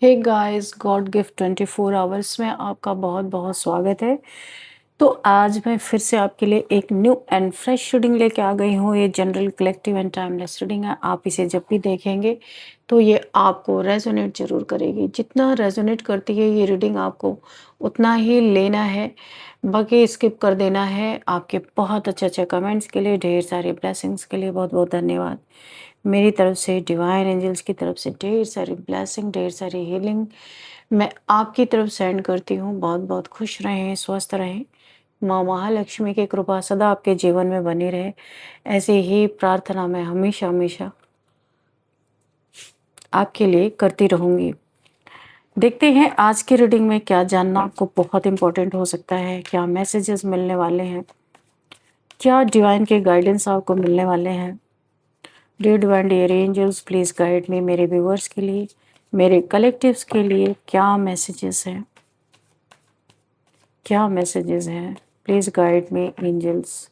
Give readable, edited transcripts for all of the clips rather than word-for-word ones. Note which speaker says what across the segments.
Speaker 1: हे guys, God gift 24 hours में आपका बहुत बहुत स्वागत है। तो आज मैं फिर से आपके लिए एक न्यू एंड फ्रेश रीडिंग लेके आ गई हूँ। ये general collective and timeless reading है। आप इसे जब भी देखेंगे तो ये आपको रेजोनेट जरूर करेगी। जितना रेजोनेट करती है ये रीडिंग आपको उतना ही लेना है, बाकी स्किप कर देना है। आपके बहुत अच्छे अच्छे कमेंट्स के लिए, ढेर सारे ब्लेसिंग्स के लिए बहुत बहुत धन्यवाद। मेरी तरफ से, डिवाइन एंजल्स की तरफ से ढेर सारी ब्लेसिंग, ढेर सारी हीलिंग मैं आपकी तरफ सेंड करती हूँ। बहुत बहुत खुश रहें, स्वस्थ रहें। माँ महालक्ष्मी की कृपा सदा आपके जीवन में बनी रहे, ऐसे ही प्रार्थना मैं हमेशा हमेशा आपके लिए करती रहूँगी। देखते हैं आज की रीडिंग में क्या जानना आपको बहुत इम्पोर्टेंट हो सकता है, क्या मैसेजेस मिलने वाले हैं, क्या डिवाइन के गाइडेंस आपको मिलने वाले हैं। Dear divine, dear angels, please guide me. मेरे व्यूवर्स के लिए, मेरे कलेक्टिव्स के लिए क्या मैसेजेस हैं, क्या मैसेजेस हैं। Please guide me angels.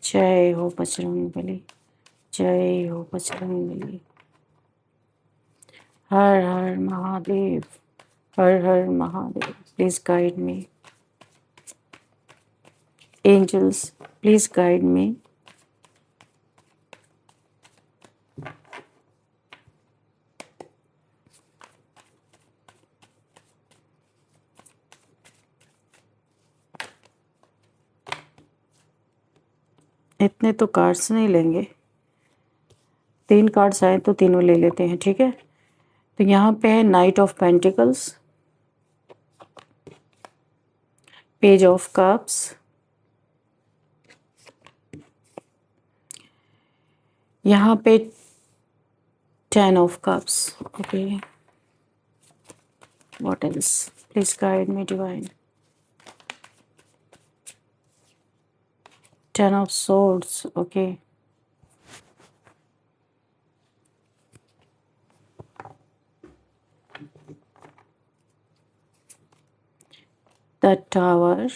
Speaker 1: जय हो बजरंग बली, जय हो बजरंग बली। हर हर महादेव, हर हर Mahadev. Please guide me angels, please guide me. इतने तो कार्ड्स नहीं लेंगे, 3 कार्ड्स आए तो तीनों ले लेते हैं, ठीक है। तो यहाँ पे है night of pentacles, page of cups, यहाँ पे 10 of cups. Okay, what else? Please guide me divine. 10 of swords. Okay, the tower,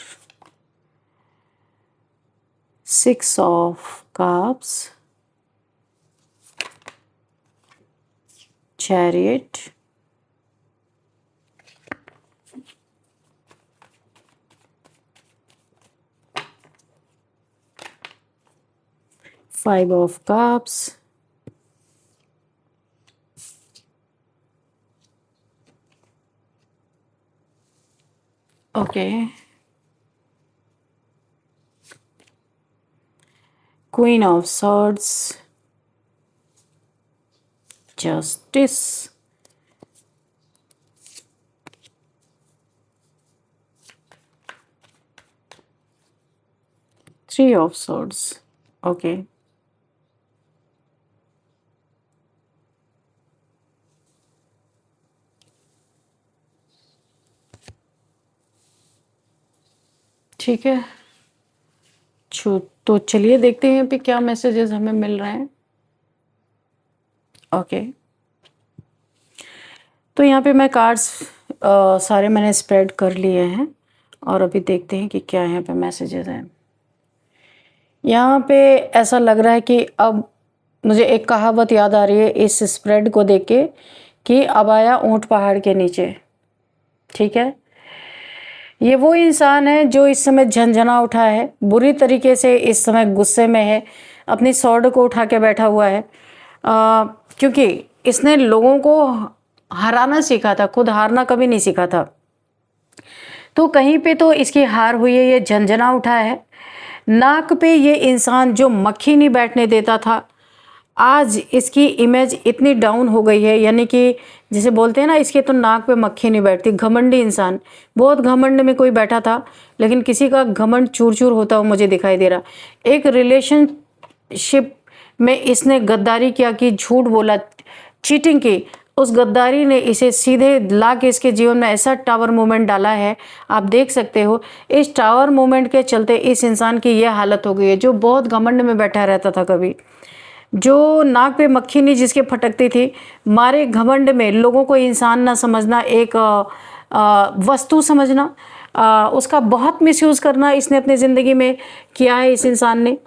Speaker 1: 6 of cups, chariot, five of cups, okay, queen of swords, justice, three of swords. Okay, ठीक है। तो चलिए देखते हैं पे क्या मैसेजेस हमें मिल रहे हैं। ओके, तो यहाँ पे मैं कार्ड्स सारे मैंने स्प्रेड कर लिए हैं और अभी देखते हैं कि क्या यहाँ पे मैसेजेस हैं। यहाँ पे ऐसा लग रहा है कि अब मुझे एक कहावत याद आ रही है इस स्प्रेड को देख के कि अब आया ऊंट पहाड़ के नीचे, ठीक है। ये वो इंसान है जो इस समय झंझना उठा है, बुरी तरीके से इस समय गुस्से में है, अपनी स्वॉर्ड को उठा के बैठा हुआ है, क्योंकि इसने लोगों को हराना सीखा था, खुद हारना कभी नहीं सीखा था। तो कहीं पे तो इसकी हार हुई है, ये झंझना उठा है। नाक पे ये इंसान जो मक्खी नहीं बैठने देता था, आज इसकी इमेज इतनी डाउन हो गई है, यानी कि जैसे बोलते हैं ना, इसके तो नाक पे मक्खी नहीं बैठती। घमंडी इंसान, बहुत घमंड में कोई बैठा था, लेकिन किसी का घमंड चूर चूर होता हुआ मुझे दिखाई दे रहा। एक रिलेशनशिप में इसने गद्दारी किया, कि झूठ बोला, चीटिंग की। उस गद्दारी ने इसे सीधे ला के इसके जीवन में ऐसा टावर मूवमेंट डाला है, आप देख सकते हो। इस टावर मूवमेंट के चलते इस इंसान की यह हालत हो गई है, जो बहुत घमंड में बैठा रहता था कभी, जो नाक पे मक्खी नहीं जिसके फटकती थी, मारे घमंड में लोगों को इंसान ना समझना, एक वस्तु समझना, उसका बहुत मिसयूज़ करना इसने अपनी ज़िंदगी में किया है इस इंसान ने।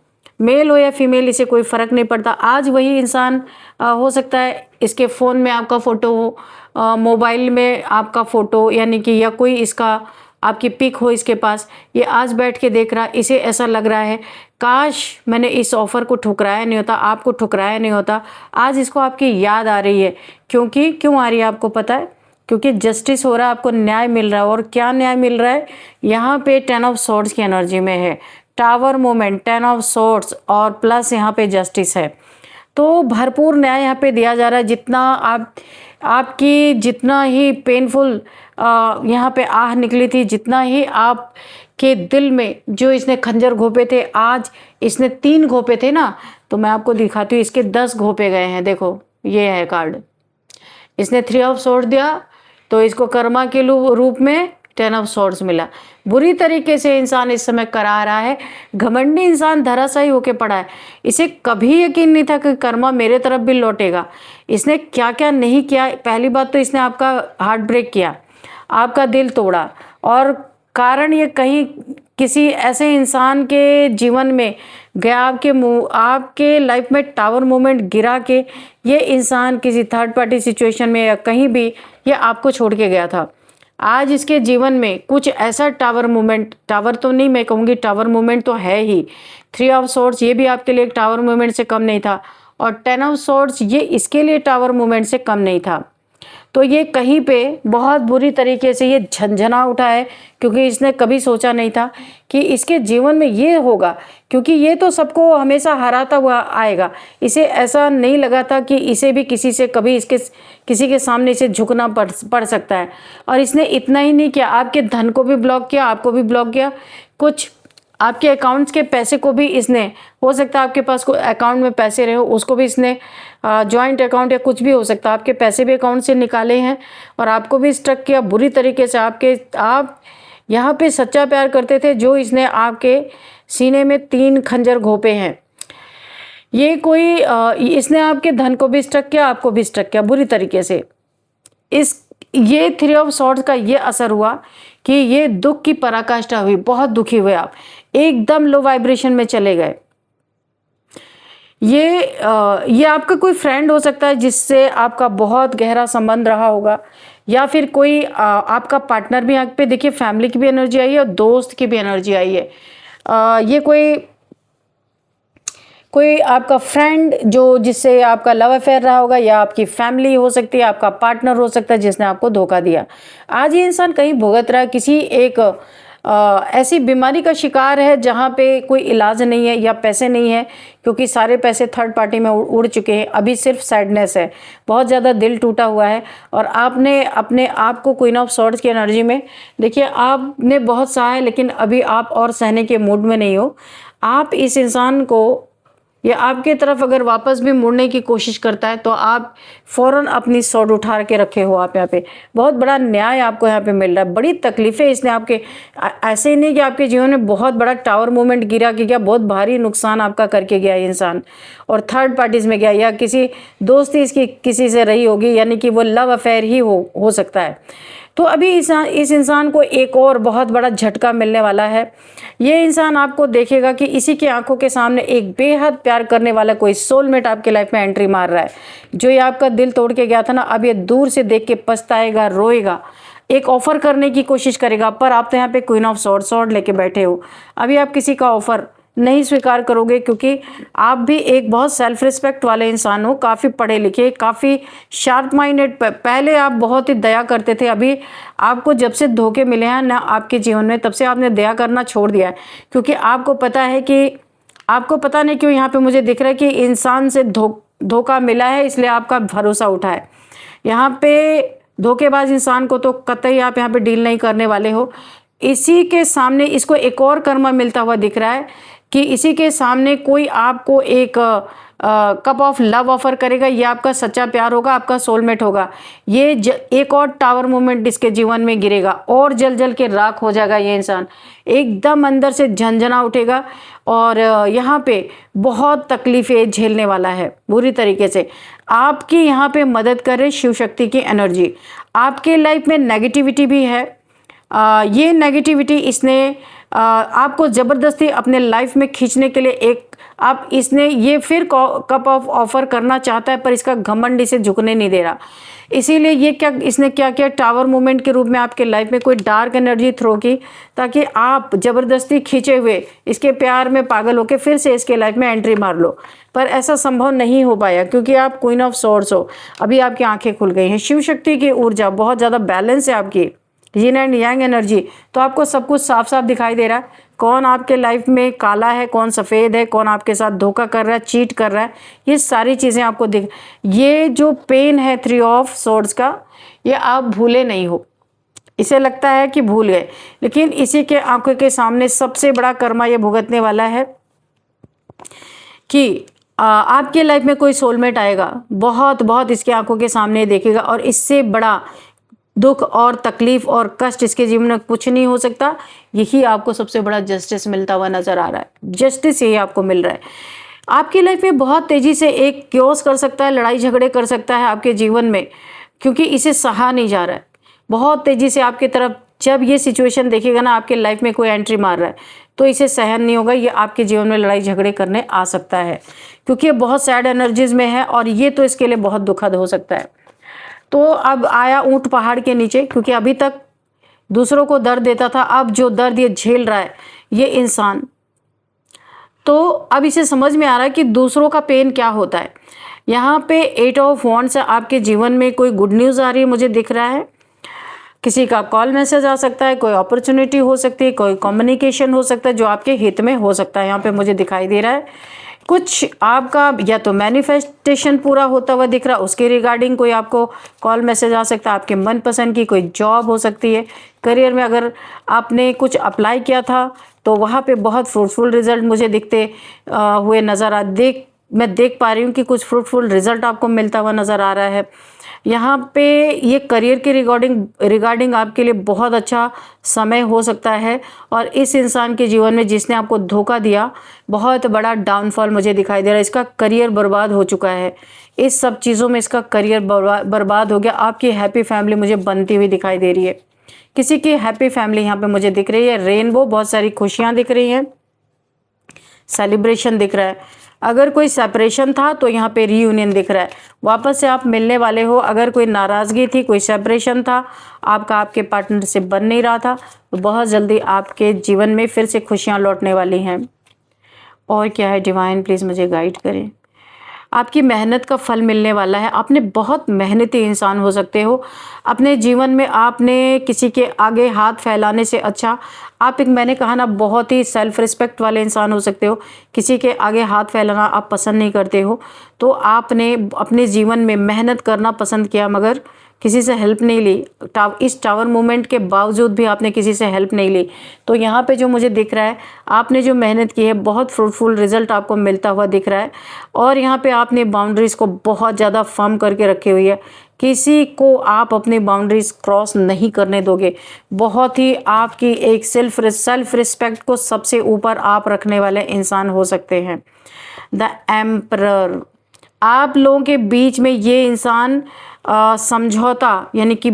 Speaker 1: मेल हो या फीमेल इसे कोई फ़र्क नहीं पड़ता। आज वही इंसान हो सकता है इसके फ़ोन में आपका फ़ोटो हो, मोबाइल में आपका फ़ोटो यानी कि या कोई इसका आपकी पिक हो इसके पास, ये आज बैठ के देख रहा, इसे ऐसा लग रहा है काश मैंने इस ऑफ़र को ठुकराया नहीं होता, आपको ठुकराया नहीं होता। आज इसको आपकी याद आ रही है, क्योंकि क्यों आ रही है आपको पता है? क्योंकि जस्टिस हो रहा है, आपको न्याय मिल रहा है। और क्या न्याय मिल रहा है? यहाँ पे 10 ऑफ सॉर्ड्स की एनर्जी में है, टावर मोमेंट, 10 ऑफ सॉर्ड्स और प्लस यहाँ पे जस्टिस है। तो भरपूर न्याय यहाँ पे दिया जा रहा है। जितना आपकी जितना ही पेनफुल यहाँ पे आह निकली थी, जितना ही आप के दिल में जो इसने खंजर घोंपे थे, आज इसने 3 घोंपे थे ना, तो मैं आपको दिखाती हूँ, इसके 10 घोंपे गए हैं। देखो ये है कार्ड, इसने 3 ऑफ सॉर्ड दिया तो इसको कर्मा के रूप में 10 ऑफ सॉर्ड्स मिला। बुरी तरीके से इंसान इस समय करा रहा है, घमंडी इंसान धराशायी होके पड़ा है। इसे कभी यकीन नहीं था कि कर्मा मेरे तरफ भी लौटेगा। इसने क्या क्या नहीं किया। पहली बात तो इसने आपका हार्ट ब्रेक किया, आपका दिल तोड़ा, और कारण ये कहीं किसी ऐसे इंसान के जीवन में गया, आपके लाइफ में टावर मोमेंट गिरा के ये इंसान किसी थर्ड पार्टी सिचुएशन में या कहीं भी ये आपको छोड़ के गया था। आज इसके जीवन में कुछ ऐसा टावर मोमेंट, टावर तो नहीं मैं कहूँगी, टावर मोमेंट तो है ही। 3 ऑफ सॉर्ड्स ये भी आपके लिए एक टावर मोमेंट से कम नहीं था, और 10 ऑफ सॉर्ड्स ये इसके लिए टावर मोमेंट से कम नहीं था। तो ये कहीं पे बहुत बुरी तरीके से ये झंझना उठा है, क्योंकि इसने कभी सोचा नहीं था कि इसके जीवन में ये होगा, क्योंकि ये तो सबको हमेशा हराता हुआ आएगा। इसे ऐसा नहीं लगा था कि इसे भी किसी से कभी किसी के सामने इसे झुकना पड़ सकता है। और इसने इतना ही नहीं किया, आपके धन को भी ब्लॉक किया, आपको भी ब्लॉक किया, कुछ आपके अकाउंट्स के पैसे को भी इसने, हो सकता है आपके पास कोई अकाउंट में पैसे रहे हो, उसको भी इसने जॉइंट अकाउंट या कुछ भी हो सकता है, आपके पैसे भी अकाउंट से निकाले हैं और आपको भी स्ट्रक किया बुरी तरीके से। आप यहाँ पे सच्चा प्यार करते थे, जो इसने आपके सीने में 3 खंजर घोंपे हैं। ये कोई इसने आपके धन को भी स्ट्रक किया, आपको भी स्ट्रक किया बुरी तरीके से। ये 3 ऑफ सॉर्ड्स का ये असर हुआ कि ये दुख की पराकाष्ठा हुई, बहुत दुखी हुए आप, एकदम लो वाइब्रेशन में चले गए। ये आपका कोई फ्रेंड हो सकता है जिससे आपका बहुत गहरा संबंध रहा होगा, या फिर कोई आपका पार्टनर भी। यहाँ पे देखिए फैमिली की भी एनर्जी आई है और दोस्त की भी एनर्जी आई है। ये कोई आपका फ्रेंड जो जिससे आपका लव अफेयर रहा होगा, या आपकी फैमिली हो सकती है, आपका पार्टनर हो सकता है जिसने आपको धोखा दिया। आज ये इंसान कहीं भुगत रहा है, किसी एक ऐसी बीमारी का शिकार है जहाँ पे कोई इलाज नहीं है या पैसे नहीं है, क्योंकि सारे पैसे थर्ड पार्टी में उड़ चुके हैं। अभी सिर्फ सैडनेस है, बहुत ज़्यादा दिल टूटा हुआ है। और आपने अपने आप को क्वीन ऑफ सॉर्ड्स की एनर्जी में देखिए, आपने बहुत सहा है, लेकिन अभी आप और सहने के मूड में नहीं हो। आप इस इंसान को, या आपके तरफ अगर वापस भी मुड़ने की कोशिश करता है, तो आप फ़ौरन अपनी सॉर्ड उठा के रखे हो। आप यहाँ पे बहुत बड़ा न्याय आपको यहाँ पे मिल रहा है। बड़ी तकलीफ़ें इसने आपके, ऐसे ही नहीं कि आपके जीवन में बहुत बड़ा टावर मूवमेंट गिरा के गया, बहुत भारी नुकसान आपका करके गया ये इंसान, और थर्ड पार्टीज़ में गया, या किसी दोस्ती इसकी किसी से रही होगी, यानी कि वो लव अफेयर ही हो सकता है। तो अभी इस इंसान को एक और बहुत बड़ा झटका मिलने वाला है। ये इंसान आपको देखेगा कि इसी की आंखों के सामने एक बेहद प्यार करने वाला कोई सोलमेट आपके लाइफ में एंट्री मार रहा है। जो ये आपका दिल तोड़ के गया था ना, अब ये दूर से देख के पछताएगा, रोएगा, एक ऑफर करने की कोशिश करेगा। पर आप तो यहाँ पे क्वीन ऑफ सॉर्ड लेके बैठे हो। अभी आप किसी का ऑफर नहीं स्वीकार करोगे, क्योंकि आप भी एक बहुत सेल्फ रिस्पेक्ट वाले इंसान हो, काफ़ी पढ़े लिखे, काफ़ी शार्प माइंडेड। पहले आप बहुत ही दया करते थे, अभी आपको जब से धोखे मिले हैं ना आपके जीवन में, तब से आपने दया करना छोड़ दिया है। क्योंकि आपको पता है कि, आपको पता नहीं क्यों यहाँ पे मुझे दिख रहा है कि इंसान से धोखा मिला है, इसलिए आपका भरोसा उठा है। यहाँ पे धोखेबाज इंसान को तो कतई आप यहाँ पे डील नहीं करने वाले हो। इसी के सामने इसको एक और कर्मा मिलता हुआ दिख रहा है कि इसी के सामने कोई आपको एक कप ऑफ लव ऑफर करेगा। ये आपका सच्चा प्यार होगा, आपका सोलमेट होगा। ये एक और टावर मोमेंट इसके जीवन में गिरेगा और जल जल के राख हो जाएगा। ये इंसान एकदम अंदर से झंझना उठेगा और यहाँ पे बहुत तकलीफ़ें झेलने वाला है बुरी तरीके से। आपकी यहाँ पे मदद करे शिव शक्ति की एनर्जी। आपके लाइफ में नेगेटिविटी भी है, ये नेगेटिविटी इसने आपको ज़बरदस्ती अपने लाइफ में खींचने के लिए इसने ये फिर कप ऑफ ऑफर करना चाहता है, पर इसका घमंड इसे झुकने नहीं दे रहा। इसीलिए इसने क्या किया, टावर मूवमेंट के रूप में आपके लाइफ में कोई डार्क एनर्जी थ्रो की, ताकि आप ज़बरदस्ती खींचे हुए इसके प्यार में पागल होकर फिर से इसके लाइफ में एंट्री मार लो। पर ऐसा संभव नहीं हो पाया, क्योंकि आप क्वीन ऑफ सोर्ड्स हो। अभी आपकी आंखें खुल गई हैं, शिव शक्ति की ऊर्जा बहुत ज़्यादा बैलेंस है आपकी, यिन एंड यांग एनर्जी। तो आपको सब कुछ साफ साफ दिखाई दे रहा है, कौन आपके लाइफ में काला है, कौन सफ़ेद है, कौन आपके साथ धोखा कर रहा है, चीट कर रहा है, ये सारी चीज़ें आपको ये जो पेन है 3 ऑफ सोर्ड्स का, ये आप भूले नहीं हो। इसे लगता है कि भूल गए, लेकिन इसी के आंखों के सामने सबसे बड़ा कर्मा ये भुगतने वाला है कि आपके लाइफ में कोई सोलमेट आएगा, बहुत बहुत इसके आंखों के सामने देखेगा, और इससे बड़ा दुख और तकलीफ और कष्ट इसके जीवन में कुछ नहीं हो सकता। यही आपको सबसे बड़ा जस्टिस मिलता हुआ नजर आ रहा है, जस्टिस यही आपको मिल रहा है। आपकी लाइफ में बहुत तेजी से एक क्योस कर सकता है, लड़ाई झगड़े कर सकता है आपके जीवन में, क्योंकि इसे सहा नहीं जा रहा है। बहुत तेजी से आपकी तरफ जब ये सिचुएशन देखेगा ना, आपके लाइफ में कोई एंट्री मार रहा है, तो इसे सहन नहीं होगा, ये आपके जीवन में लड़ाई झगड़े करने आ सकता है, क्योंकि ये बहुत सैड एनर्जीज में है, और ये तो इसके लिए बहुत दुखद हो सकता है। तो अब आया ऊंट पहाड़ के नीचे, क्योंकि अभी तक दूसरों को दर्द देता था, अब जो दर्द ये झेल रहा है ये इंसान, तो अब इसे समझ में आ रहा है कि दूसरों का पेन क्या होता है। यहाँ पे 8 ऑफ वॉन्ड्स है, आपके जीवन में कोई गुड न्यूज़ आ रही है, मुझे दिख रहा है। किसी का कॉल मैसेज आ सकता है, कोई अपॉर्चुनिटी हो सकती है, कोई कम्युनिकेशन हो सकता है जो आपके हित में हो सकता है। यहाँ पे मुझे दिखाई दे रहा है कुछ आपका या तो मैनिफेस्टेशन पूरा होता हुआ दिख रहा है, उसके रिगार्डिंग कोई आपको कॉल मैसेज आ सकता है, आपके मनपसंद की कोई जॉब हो सकती है। करियर में अगर आपने कुछ अप्लाई किया था तो वहाँ पे बहुत फ्रूटफुल रिजल्ट मुझे दिखते हुए नज़र मैं देख पा रही हूँ कि कुछ फ्रूटफुल रिजल्ट आपको मिलता हुआ नज़र आ रहा है। यहाँ पे ये करियर के रिगार्डिंग आपके लिए बहुत अच्छा समय हो सकता है, और इस इंसान के जीवन में जिसने आपको धोखा दिया, बहुत बड़ा डाउनफॉल मुझे दिखाई दे रहा है। इसका करियर बर्बाद हो चुका है, इस सब चीज़ों में इसका करियर बर्बाद हो गया। आपकी हैप्पी फैमिली मुझे बनती हुई दिखाई दे रही है, किसी की हैप्पी फैमिली यहाँ पे मुझे दिख रही है। रेनबो, बहुत सारी खुशियाँ दिख रही हैं, सेलिब्रेशन दिख रहा है। अगर कोई सेपरेशन था तो यहाँ पे रीयूनियन दिख रहा है, वापस से आप मिलने वाले हो। अगर कोई नाराज़गी थी, कोई सेपरेशन था, आपके पार्टनर से बन नहीं रहा था, तो बहुत जल्दी आपके जीवन में फिर से खुशियाँ लौटने वाली हैं। और क्या है डिवाइन, प्लीज़ मुझे गाइड करें। आपकी मेहनत का फल मिलने वाला है। आपने बहुत मेहनती इंसान हो सकते हो। अपने जीवन में आपने किसी के आगे हाथ फैलाने से अच्छा, आप मैंने कहा ना, बहुत ही सेल्फ रिस्पेक्ट वाले इंसान हो सकते हो। किसी के आगे हाथ फैलाना आप पसंद नहीं करते हो, तो आपने अपने जीवन में मेहनत करना पसंद किया, मगर किसी से हेल्प नहीं ली। इस टावर मूवमेंट के बावजूद भी आपने किसी से हेल्प नहीं ली। तो यहाँ पे जो मुझे दिख रहा है, आपने जो मेहनत की है, बहुत फ्रूटफुल रिजल्ट आपको मिलता हुआ दिख रहा है। और यहाँ पे आपने बाउंड्रीज़ को बहुत ज़्यादा फर्म करके रखी हुई है, किसी को आप अपनी बाउंड्रीज़ क्रॉस नहीं करने दोगे। बहुत ही आपकी एक सेल्फ रिस्पेक्ट को सबसे ऊपर आप रखने वाले इंसान हो सकते हैं। द एम्परर, आप लोगों के बीच में ये इंसान समझौता, यानी कि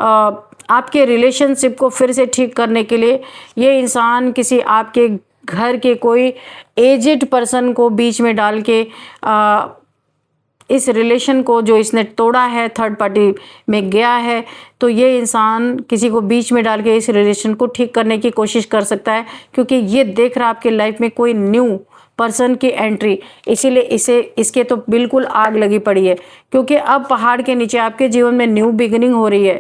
Speaker 1: आपके रिलेशनशिप को फिर से ठीक करने के लिए ये इंसान किसी आपके घर के कोई एजेड पर्सन को बीच में डाल के इस रिलेशन को जो इसने तोड़ा है, थर्ड पार्टी में गया है, तो ये इंसान किसी को बीच में डाल के इस रिलेशन को ठीक करने की कोशिश कर सकता है, क्योंकि ये देख रहा है आपके लाइफ में कोई न्यू पर्सन की एंट्री। इसीलिए इसके तो बिल्कुल आग लगी पड़ी है, क्योंकि अब पहाड़ के नीचे आपके जीवन में न्यू बिगिनिंग हो रही है।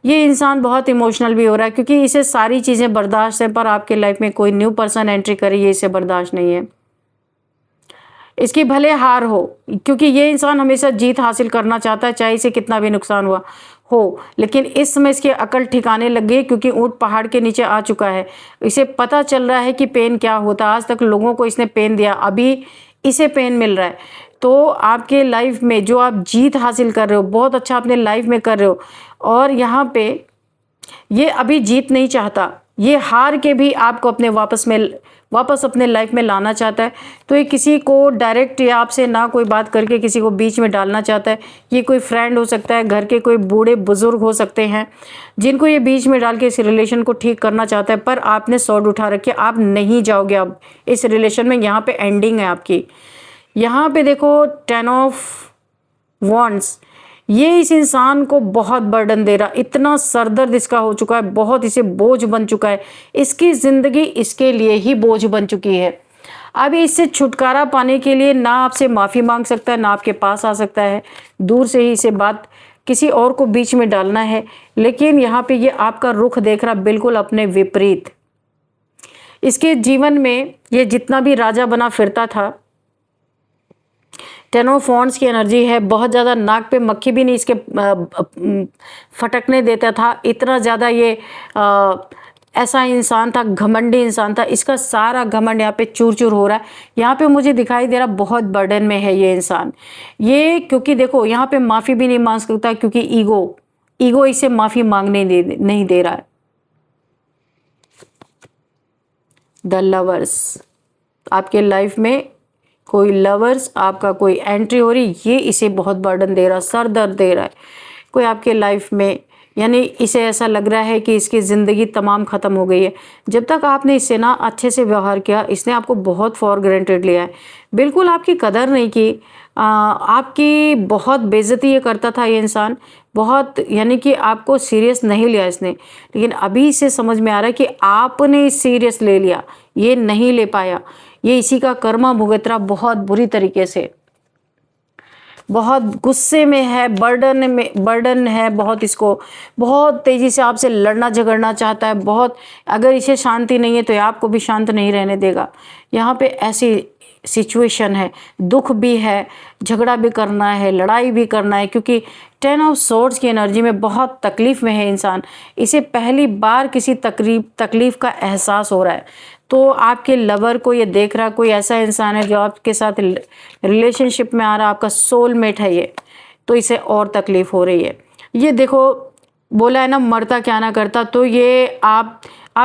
Speaker 1: ये इंसान बहुत इमोशनल भी हो रहा है, क्योंकि इसे सारी चीज़ें बर्दाश्त है, पर आपके लाइफ में कोई न्यू पर्सन एंट्री करे, ये इसे बर्दाश्त नहीं है। इसकी भले हार हो, क्योंकि ये इंसान हमेशा जीत हासिल करना चाहता है, चाहे इसे कितना भी नुकसान हुआ हो। लेकिन इस समय इसकी अकल ठिकाने लग गई, क्योंकि ऊंट पहाड़ के नीचे आ चुका है। इसे पता चल रहा है कि पेन क्या होता है। आज तक लोगों को इसने पेन दिया, अभी इसे पेन मिल रहा है। तो आपके लाइफ में जो आप जीत हासिल कर रहे हो, बहुत अच्छा अपने लाइफ में कर रहे हो, और यहाँ पे ये अभी जीत नहीं चाहता, ये हार के भी आपको अपने वापस अपने लाइफ में लाना चाहता है। तो ये किसी को डायरेक्ट या आपसे ना कोई बात करके किसी को बीच में डालना चाहता है। ये कोई फ्रेंड हो सकता है, घर के कोई बूढ़े बुजुर्ग हो सकते हैं, जिनको ये बीच में डाल के इस रिलेशन को ठीक करना चाहता है। पर आपने स्वॉर्ड उठा रखी है, आप नहीं जाओगे अब इस रिलेशन में। यहाँ पे एंडिंग है आपकी। यहाँ पे देखो 10 ऑफ वॉन्ड्स, ये इस इंसान को बहुत बर्डन दे रहा, इतना सरदर्द इसका हो चुका है, बहुत इसे बोझ बन चुका है। इसकी ज़िंदगी इसके लिए ही बोझ बन चुकी है। अब इससे छुटकारा पाने के लिए ना आपसे माफ़ी मांग सकता है, ना आपके पास आ सकता है। दूर से ही इसे बात किसी और को बीच में डालना है। लेकिन यहाँ पे ये आपका रुख देख रहा बिल्कुल अपने विपरीत। इसके जीवन में ये जितना भी राजा बना फिरता था, 10 ऑफ वॉन्ड्स की एनर्जी है। बहुत ज़्यादा नाक पे मक्खी भी नहीं इसके फटकने देता था, इतना ज़्यादा ये ऐसा इंसान था, घमंडी इंसान था। इसका सारा घमंड यहाँ पे चूर चूर हो रहा है। यहाँ पे मुझे दिखाई दे रहा बहुत बर्डन में है ये इंसान। ये क्योंकि देखो यहाँ पे माफ़ी भी नहीं मांग सकता, क्योंकि ईगो इसे माफ़ी मांगने नहीं दे रहा है। द लवर्स, आपके लाइफ में कोई लवर्स, आपका कोई एंट्री हो रही, ये इसे बहुत बर्डन दे रहा, सर दर्द दे रहा है कोई आपके लाइफ में। यानी इसे ऐसा लग रहा है कि इसकी ज़िंदगी तमाम ख़त्म हो गई है। जब तक आपने इससे ना अच्छे से व्यवहार किया, इसने आपको बहुत फॉर ग्रांटेड लिया है, बिल्कुल आपकी कदर नहीं की, आपकी बहुत बेइज्जती ये करता था ये इंसान, बहुत, यानी कि आपको सीरियस नहीं लिया इसने। लेकिन अभी इसे समझ में आ रहा है कि आपने सीरियस ले लिया, ये नहीं ले पाया। ये इसी का कर्मा भुगत रहा बहुत बुरी तरीके से, बहुत गुस्से में है, बर्डन है बहुत इसको, बहुत तेज़ी से आपसे लड़ना झगड़ना चाहता है बहुत। अगर इसे शांति नहीं है तो ये आपको भी शांत नहीं रहने देगा। यहाँ पे ऐसी सिचुएशन है, दुख भी है, झगड़ा भी करना है, लड़ाई भी करना है, क्योंकि 10 ऑफ सोर्ड्स की एनर्जी में बहुत तकलीफ़ में है इंसान। इसे पहली बार किसी तकलीफ़ का एहसास हो रहा है। तो आपके लवर को ये देख रहा, कोई ऐसा इंसान है जो आपके साथ रिलेशनशिप में आ रहा, आपका सोलमेट है ये, तो इसे और तकलीफ़ हो रही है। ये देखो बोला है ना, मरता क्या ना करता। तो ये आप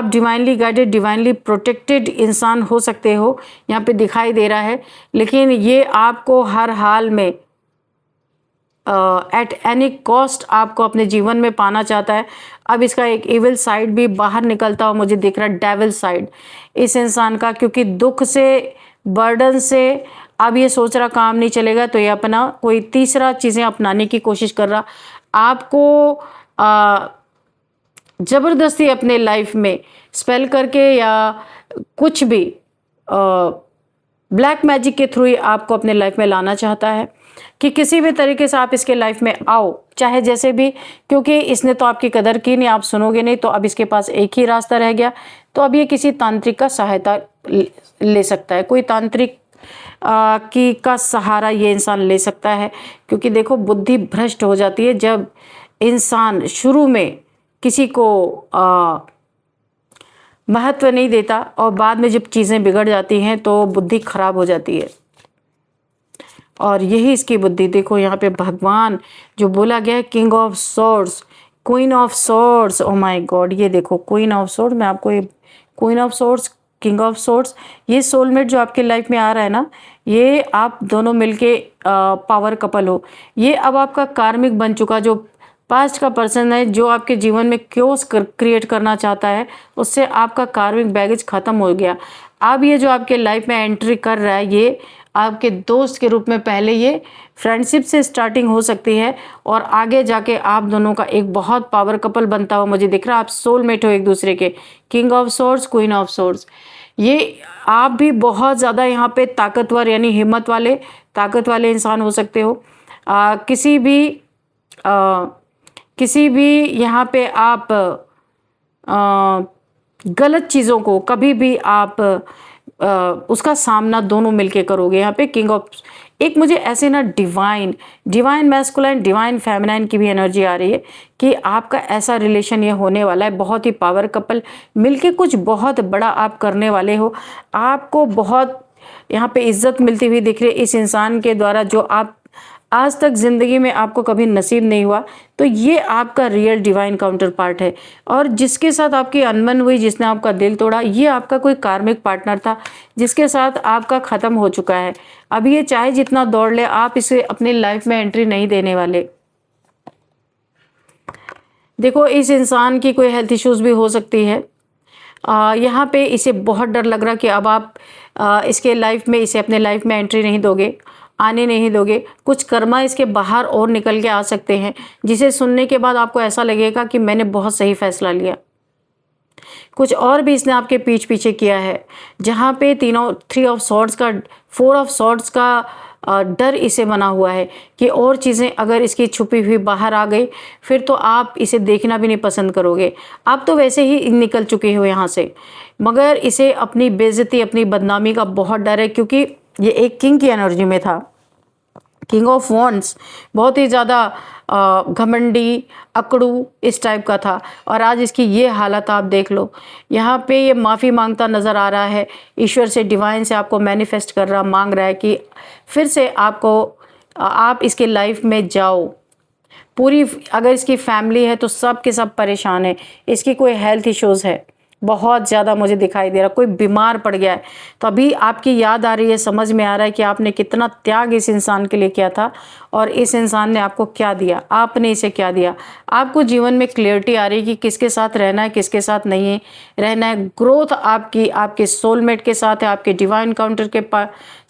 Speaker 1: डिवाइनली गाइडेड, डिवाइनली प्रोटेक्टेड इंसान हो सकते हो, यहाँ पे दिखाई दे रहा है। लेकिन ये आपको हर हाल में एट एनी कॉस्ट आपको अपने जीवन में पाना चाहता है। अब इसका एक इविल साइड भी बाहर निकलता हुआ मुझे दिख रहा है, डेविल साइड इस इंसान का, क्योंकि दुख से, बर्डन से अब ये सोच रहा काम नहीं चलेगा, तो ये अपना कोई तीसरा चीज़ें अपनाने की कोशिश कर रहा। आपको ज़बरदस्ती अपने लाइफ में स्पेल करके या कुछ भी ब्लैक मैजिक के थ्रू ही आपको अपने लाइफ में लाना चाहता है, कि किसी भी तरीके से आप इसके लाइफ में आओ, चाहे जैसे भी। क्योंकि इसने तो आपकी कदर की नहीं, आप सुनोगे नहीं, तो अब इसके पास एक ही रास्ता रह गया। तो अब ये किसी तांत्रिक का सहायता ले सकता है, कोई तांत्रिक का सहारा ये इंसान ले सकता है। क्योंकि देखो बुद्धि भ्रष्ट हो जाती है जब इंसान शुरू में किसी को महत्व नहीं देता, और बाद में जब चीज़ें बिगड़ जाती हैं तो बुद्धि खराब हो जाती है। और यही इसकी बुद्धि। देखो यहाँ पे भगवान जो बोला गया है, king of swords, queen of swords, oh my God, ये देखो क्वीन ऑफ सोर्ड्स। मैं आपको ये queen of swords, king of swords, ये सोलमेट जो आपके लाइफ में आ रहा है ना, ये आप दोनों मिलके पावर कपल हो। ये अब आपका कार्मिक बन चुका, जो पास्ट का पर्सन है, जो आपके जीवन में क्योस क्रिएट करना चाहता है, उससे आपका कार्मिक बैगेज ख़त्म हो गया। अब ये जो आपके लाइफ में एंट्री कर रहा है, ये आपके दोस्त के रूप में, पहले ये फ्रेंडशिप से स्टार्टिंग हो सकती है, और आगे जाके आप दोनों का एक बहुत पावर कपल बनता हुआ मुझे दिख रहा है। आप सोलमेट हो एक दूसरे के, king of swords, queen of swords. ये आप भी बहुत ज़्यादा यहाँ पे ताकतवर, यानी हिम्मत वाले, ताकत वाले इंसान हो सकते हो। किसी भी यहाँ पे आप गलत चीज़ों को कभी भी आप उसका सामना दोनों मिलके करोगे। यहाँ पे किंग ऑफ, एक मुझे ऐसे ना डिवाइन मैस्कुलाइन, डिवाइन फेमिनाइन की भी एनर्जी आ रही है कि आपका ऐसा रिलेशन ये होने वाला है, बहुत ही पावर कपल मिलके कुछ बहुत बड़ा आप करने वाले हो। आपको बहुत यहाँ पे इज्जत मिलती हुई दिख रही है इस इंसान के द्वारा, जो आप आज तक ज़िंदगी में आपको कभी नसीब नहीं हुआ, तो ये आपका रियल डिवाइन काउंटर पार्ट है। और जिसके साथ आपकी अनबन हुई, जिसने आपका दिल तोड़ा, ये आपका कोई कार्मिक पार्टनर था जिसके साथ आपका ख़त्म हो चुका है। अब ये चाहे जितना दौड़ ले, आप इसे अपनी लाइफ में एंट्री नहीं देने वाले। देखो, इस इंसान की कोई हेल्थ इश्यूज़ भी हो सकती है। यहाँ पे इसे बहुत डर लग रहा कि अब आप इसके लाइफ में, इसे अपने लाइफ में एंट्री नहीं दोगे, आने नहीं दोगे। कुछ कर्मा इसके बाहर और निकल के आ सकते हैं, जिसे सुनने के बाद आपको ऐसा लगेगा कि मैंने बहुत सही फैसला लिया। कुछ और भी इसने आपके पीछे किया है, जहाँ पे तीनों 3 ऑफ सॉर्ड्स का, 4 ऑफ सॉर्ड्स का डर इसे बना हुआ है कि और चीज़ें अगर इसकी छुपी हुई बाहर आ गई, फिर तो आप इसे देखना भी नहीं पसंद करोगे। आप तो वैसे ही निकल चुके हो यहाँ से, मगर इसे अपनी बेइज्जती, अपनी बदनामी का बहुत डर है, क्योंकि ये एक किंग की एनर्जी में था। किंग ऑफ वॉन्ड्स बहुत ही ज़्यादा घमंडी, अकड़ू इस टाइप का था, और आज इसकी ये हालत आप देख लो। यहाँ पे ये माफ़ी मांगता नज़र आ रहा है, ईश्वर से, डिवाइन से आपको मैनिफेस्ट कर रहा, मांग रहा है कि फिर से आपको, आप इसके लाइफ में जाओ। पूरी, अगर इसकी फैमिली है तो सब के सब परेशान है। इसकी कोई हेल्थ इश्यूज़ है, बहुत ज़्यादा मुझे दिखाई दे रहा, कोई बीमार पड़ गया है। तो अभी आपकी याद आ रही है, समझ में आ रहा है कि आपने कितना त्याग इस इंसान के लिए किया था, और इस इंसान ने आपको क्या दिया, आपने इसे क्या दिया। आपको जीवन में क्लियरिटी आ रही है कि किसके साथ रहना है, किसके साथ नहीं रहना है। ग्रोथ आपकी आपके सोलमेट के साथ है, आपके डिवाइन काउंटर के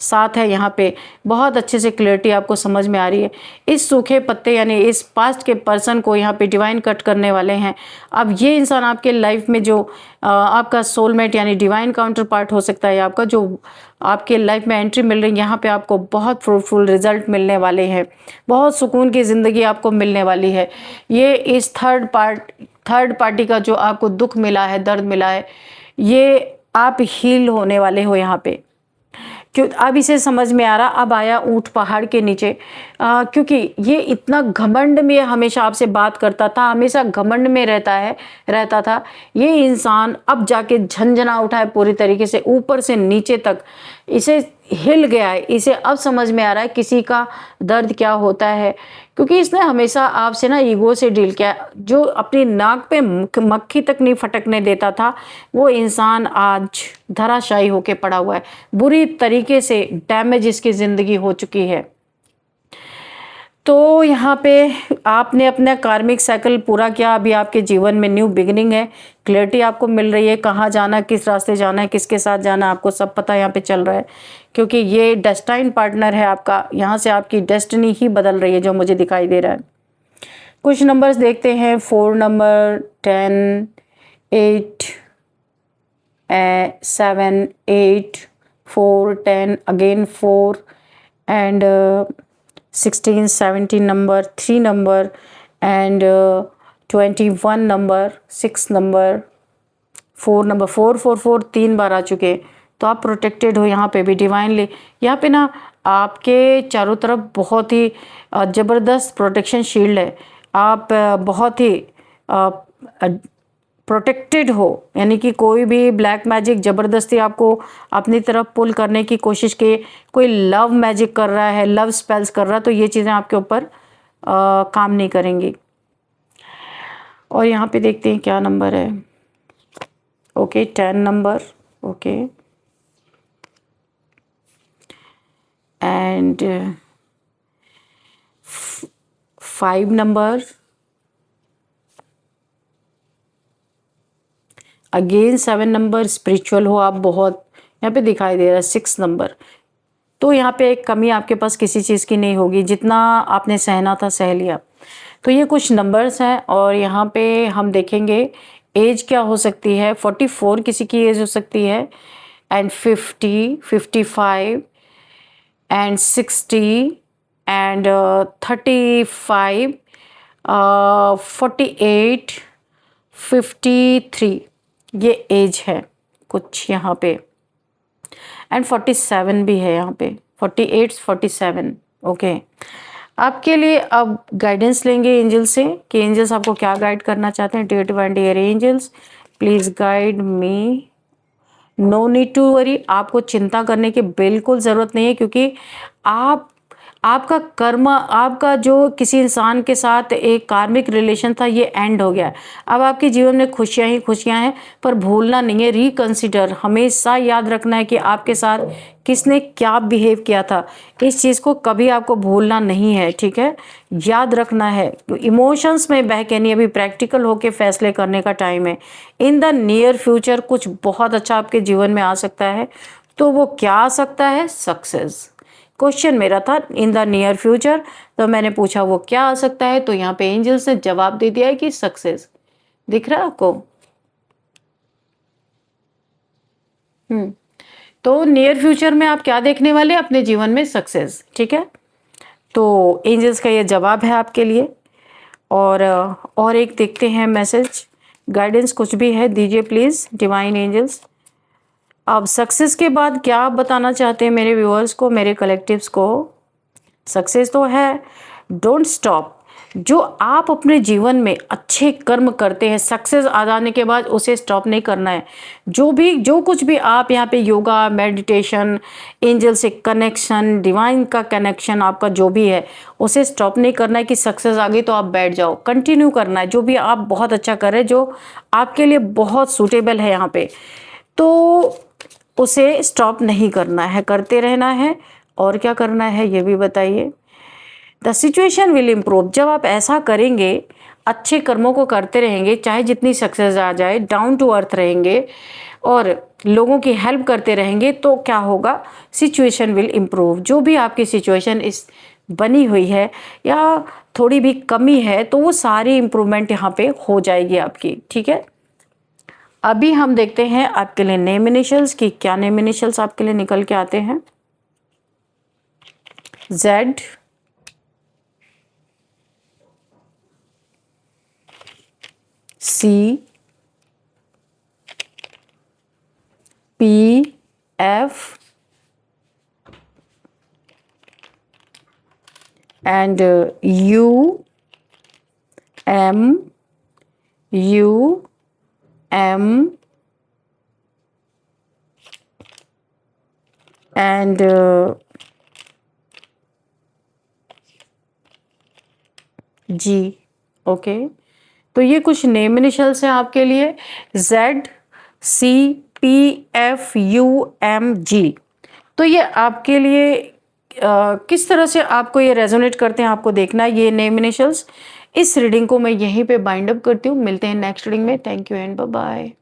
Speaker 1: साथ है। यहाँ पे बहुत अच्छे से क्लियरिटी आपको समझ में आ रही है। इस सूखे पत्ते यानी इस पास्ट के पर्सन को यहाँ पे डिवाइन कट करने वाले हैं। अब ये इंसान आपके लाइफ में जो आपका सोलमेट यानी डिवाइन काउंटर पार्ट हो सकता है, आपका जो आपके लाइफ में एंट्री मिल रही है, यहाँ पे आपको बहुत फ्रूटफुल रिजल्ट मिलने वाले हैं, बहुत सुकून की ज़िंदगी आपको मिलने वाली है। ये इस थर्ड पार्टी का जो आपको दुख मिला है, दर्द मिला है, ये आप हील होने वाले हो यहाँ पे। क्यों अब इसे समझ में आ रहा, अब आया ऊंट पहाड़ के नीचे, क्योंकि ये इतना घमंड में हमेशा आपसे बात करता था, हमेशा घमंड में रहता था। ये इंसान अब जाके झंझना उठा है पूरी तरीके से, ऊपर से नीचे तक इसे हिल गया है। इसे अब समझ में आ रहा है किसी का दर्द क्या होता है, क्योंकि इसने हमेशा आपसे ना ईगो से डील किया। जो अपनी नाक पे मक्खी तक नहीं फटकने देता था, वो इंसान आज धराशायी होके पड़ा हुआ है। बुरी तरीके से डैमेज इसकी ज़िंदगी हो चुकी है। तो यहाँ पे आपने अपना कार्मिक साइकिल पूरा किया, अभी आपके जीवन में न्यू बिगिनिंग है। क्लैरिटी आपको मिल रही है, कहाँ जाना, किस रास्ते जाना है, किसके साथ जाना, आपको सब पता यहाँ पे चल रहा है, क्योंकि ये डेस्टाइन पार्टनर है आपका। यहाँ से आपकी डेस्टिनी ही बदल रही है, जो मुझे दिखाई दे रहा है। कुछ नंबर्स देखते हैं, 4 number, 10, 8, 7, 8, 4, 10, again 4 and 16, 17 number, 3 number and 21 number, 6 number, 4 number, 4, 4, 4 3 बार आ चुके। तो आप प्रोटेक्टेड हो यहाँ पे भी डिवाइनली। यहाँ पे ना आपके चारों तरफ बहुत ही ज़बरदस्त प्रोटेक्शन शील्ड है। आप बहुत ही प्रोटेक्टेड हो, यानी कि कोई भी ब्लैक मैजिक ज़बरदस्ती आपको अपनी तरफ पुल करने की कोशिश के, कोई लव मैजिक कर रहा है, लव स्पेल्स कर रहा है, तो ये चीज़ें आपके ऊपर काम नहीं करेंगी। और यहाँ पे देखते हैं क्या नंबर है। Okay, 10 number, okay, and 5 number, again 7 number. Spiritual हो आप बहुत, यहाँ पे दिखाई दे रहा है 6 नंबर। तो यहाँ पे एक कमी आपके पास किसी चीज़ की नहीं होगी, जितना आपने सहना था सह लिया। तो ये कुछ नंबर्स हैं। और यहाँ पे हम देखेंगे एज क्या हो सकती है। 44 किसी की एज हो सकती है, एंड 50, 55 एंड 60 एंड 35, 48, 53, ये एज है कुछ यहाँ पे, एंड 47 भी है यहाँ पे, 48, 47। ओके, आपके लिए अब गाइडेंस लेंगे एंजल से कि एंजल्स आपको क्या गाइड करना चाहते हैं। Dear divine dear angels, please guide me. No need to worry, आपको चिंता करने की बिल्कुल ज़रूरत नहीं है, क्योंकि आपका कर्म, आपका जो किसी इंसान के साथ एक कार्मिक रिलेशन था, ये एंड हो गया। अब आपके जीवन में खुशियाँ ही खुशियाँ हैं, पर भूलना नहीं है, रिकंसिडर, हमेशा याद रखना है कि आपके साथ किसने क्या बिहेव किया था। इस चीज़ को कभी आपको भूलना नहीं है, ठीक है, याद रखना है। इमोशंस में बह के नहीं, अभी प्रैक्टिकल होके फैसले करने का टाइम है। इन द नियर फ्यूचर कुछ बहुत अच्छा आपके जीवन में आ सकता है, तो वो क्या आ सकता है? सक्सेस। क्वेश्चन मेरा था इन द नियर फ्यूचर, तो मैंने पूछा वो क्या आ सकता है, तो यहाँ पे एंजल्स ने जवाब दे दिया है कि सक्सेस। दिख रहा है आपको? तो नियर फ्यूचर में आप क्या देखने वाले? अपने जीवन में सक्सेस, ठीक है। तो एंजल्स का ये जवाब है आपके लिए। और एक देखते हैं मैसेज, गाइडेंस कुछ भी है दीजिए प्लीज़ डिवाइन एंजल्स। अब सक्सेस के बाद क्या आप बताना चाहते हैं मेरे व्यूअर्स को, मेरे कलेक्टिव्स को? सक्सेस तो है, डोंट स्टॉप। जो आप अपने जीवन में अच्छे कर्म करते हैं, सक्सेस आ जाने के बाद उसे स्टॉप नहीं करना है। जो कुछ भी आप यहाँ पे योगा, मेडिटेशन, एंजल से कनेक्शन, डिवाइन का कनेक्शन आपका जो भी है, उसे स्टॉप नहीं करना है कि सक्सेस आ गई तो आप बैठ जाओ। कंटिन्यू करना है, जो भी आप बहुत अच्छा कर रहे हैं, जो आपके लिए बहुत सूटेबल है यहाँ पे, तो उसे स्टॉप नहीं करना है, करते रहना है। और क्या करना है ये भी बताइए। The situation will improve. जब आप ऐसा करेंगे, अच्छे कर्मों को करते रहेंगे, चाहे जितनी सक्सेस आ जाए, डाउन टू अर्थ रहेंगे और लोगों की हेल्प करते रहेंगे, तो क्या होगा? Situation will improve. जो भी आपकी सिचुएशन इस बनी हुई है या थोड़ी भी कमी है, तो वो सारी इम्प्रूवमेंट यहाँ पे हो जाएगी आपकी, ठीक है। अभी हम देखते हैं आपके लिए नेम इनिशियल्स की, क्या नेम इनिशियल्स आपके लिए निकल के आते हैं। Z, C, P, F and U, M, U, M and G। Okay, तो ये कुछ नेम इनिशियल्स हैं आपके लिए, Z, C, P, F, U, M, G। तो ये आपके लिए किस तरह से आपको ये रेजोनेट करते हैं, आपको देखना है ये नेम इनिशियल्स। इस रीडिंग को मैं यहीं पे बाइंड अप करती हूँ। मिलते हैं नेक्स्ट रीडिंग में। Thank you and bye bye.